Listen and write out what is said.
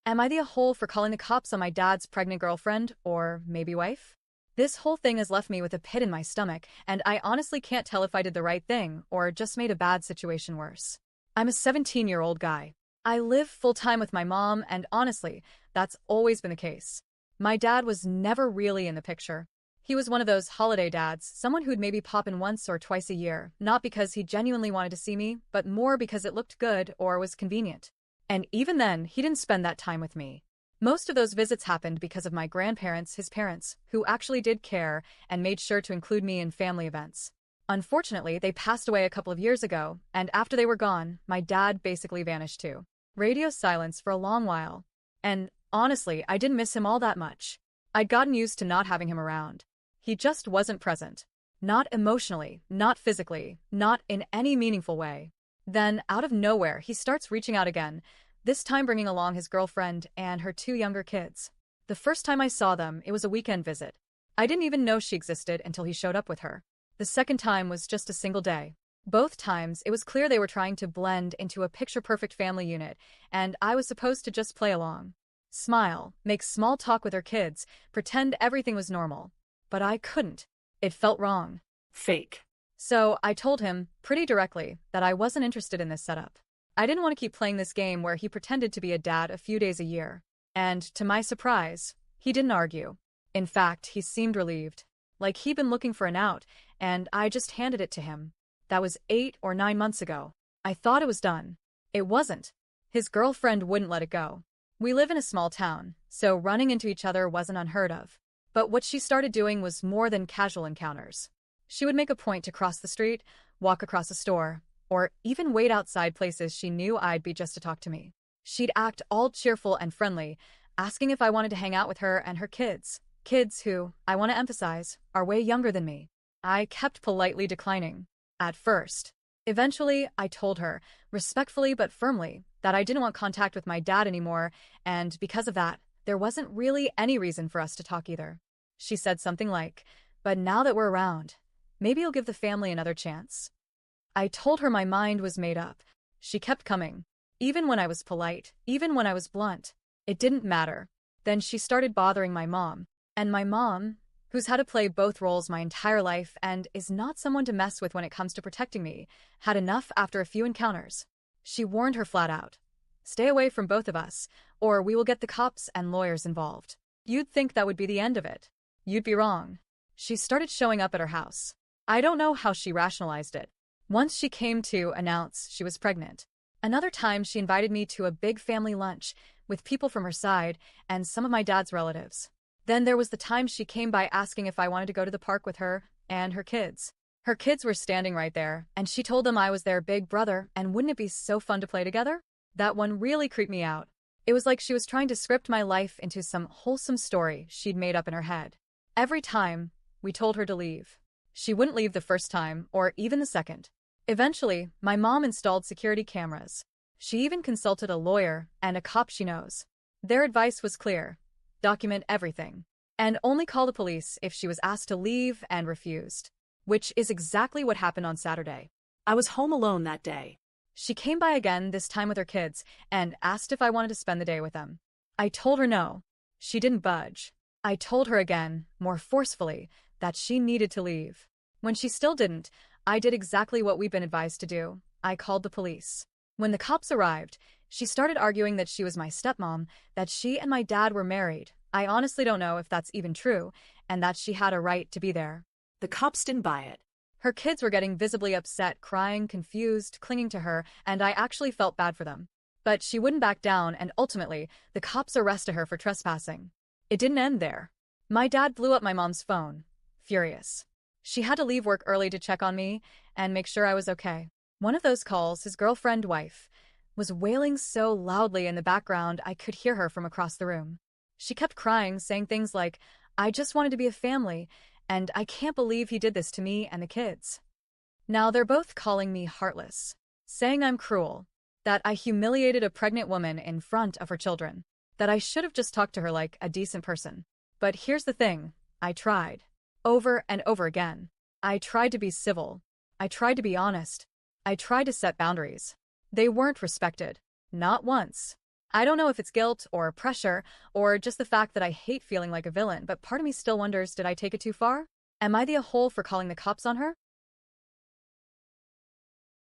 Am I the a-hole for calling the cops on my dad's pregnant girlfriend, or maybe wife? This whole thing has left me with a pit in my stomach, and I honestly can't tell if I did the right thing or just made a bad situation worse. I'm a 17-year-old guy. I live full-time with my mom, and honestly, that's always been the case. My dad was never really in the picture. He was one of those holiday dads, someone who'd maybe pop in once or twice a year, not because he genuinely wanted to see me, but more because it looked good or was convenient. And even then, he didn't spend that time with me. Most of those visits happened because of my grandparents, his parents, who actually did care and made sure to include me in family events. Unfortunately, they passed away a couple of years ago, and after they were gone, my dad basically vanished too. Radio silence for a long while. And honestly, I didn't miss him all that much. I'd gotten used to not having him around. He just wasn't present. Not emotionally, not physically, not in any meaningful way. Then, out of nowhere, he starts reaching out again, this time bringing along his girlfriend and her two younger kids. The first time I saw them, it was a weekend visit. I didn't even know she existed until he showed up with her. The second time was just a single day. Both times, it was clear they were trying to blend into a picture-perfect family unit, and I was supposed to just play along. Smile, make small talk with her kids, pretend everything was normal. But I couldn't. It felt wrong. Fake. So I told him, pretty directly, that I wasn't interested in this setup. I didn't want to keep playing this game where he pretended to be a dad a few days a year. And, to my surprise, he didn't argue. In fact, he seemed relieved. Like he'd been looking for an out, and I just handed it to him. That was 8 or 9 months ago. I thought it was done. It wasn't. His girlfriend wouldn't let it go. We live in a small town, so running into each other wasn't unheard of. But what she started doing was more than casual encounters. She would make a point to cross the street, walk across a store, or even wait outside places she knew I'd be just to talk to me. She'd act all cheerful and friendly, asking if I wanted to hang out with her and her kids. Kids who, I want to emphasize, are way younger than me. I kept politely declining. At first. Eventually, I told her, respectfully but firmly, that I didn't want contact with my dad anymore, and because of that, there wasn't really any reason for us to talk either. She said something like, "But now that we're around, maybe you'll give the family another chance." I told her my mind was made up. She kept coming. Even when I was polite, even when I was blunt. It didn't matter. Then she started bothering my mom. And my mom, who's had to play both roles my entire life and is not someone to mess with when it comes to protecting me, had enough after a few encounters. She warned her flat out. "Stay away from both of us, or we will get the cops and lawyers involved." You'd think that would be the end of it. You'd be wrong. She started showing up at her house. I don't know how she rationalized it. Once she came to announce she was pregnant. Another time she invited me to a big family lunch with people from her side and some of my dad's relatives. Then there was the time she came by asking if I wanted to go to the park with her and her kids. Her kids were standing right there, and she told them I was their big brother, and wouldn't it be so fun to play together? That one really creeped me out. It was like she was trying to script my life into some wholesome story she'd made up in her head. Every time, we told her to leave. She wouldn't leave the first time, or even the second. Eventually, my mom installed security cameras. She even consulted a lawyer and a cop she knows. Their advice was clear. Document everything. And only call the police if she was asked to leave and refused. Which is exactly what happened on Saturday. I was home alone that day. She came by again, this time with her kids, and asked if I wanted to spend the day with them. I told her no. She didn't budge. I told her again, more forcefully, that she needed to leave. When she still didn't, I did exactly what we'd been advised to do. I called the police. When the cops arrived, she started arguing that she was my stepmom, that she and my dad were married. I honestly don't know if that's even true, and that she had a right to be there. The cops didn't buy it. Her kids were getting visibly upset, crying, confused, clinging to her, and I actually felt bad for them. But she wouldn't back down, and ultimately, the cops arrested her for trespassing. It didn't end there. My dad blew up my mom's phone, furious. She had to leave work early to check on me and make sure I was okay. One of those calls, his girlfriend wife, was wailing so loudly in the background I could hear her from across the room. She kept crying, saying things like, "I just wanted to be a family, and I can't believe he did this to me and the kids." Now they're both calling me heartless, saying I'm cruel, that I humiliated a pregnant woman in front of her children, that I should have just talked to her like a decent person. But here's the thing, I tried. Over and over again. I tried to be civil. I tried to be honest. I tried to set boundaries. They weren't respected. Not once. I don't know if it's guilt or pressure or just the fact that I hate feeling like a villain, but part of me still wonders, did I take it too far? Am I the a hole for calling the cops on her?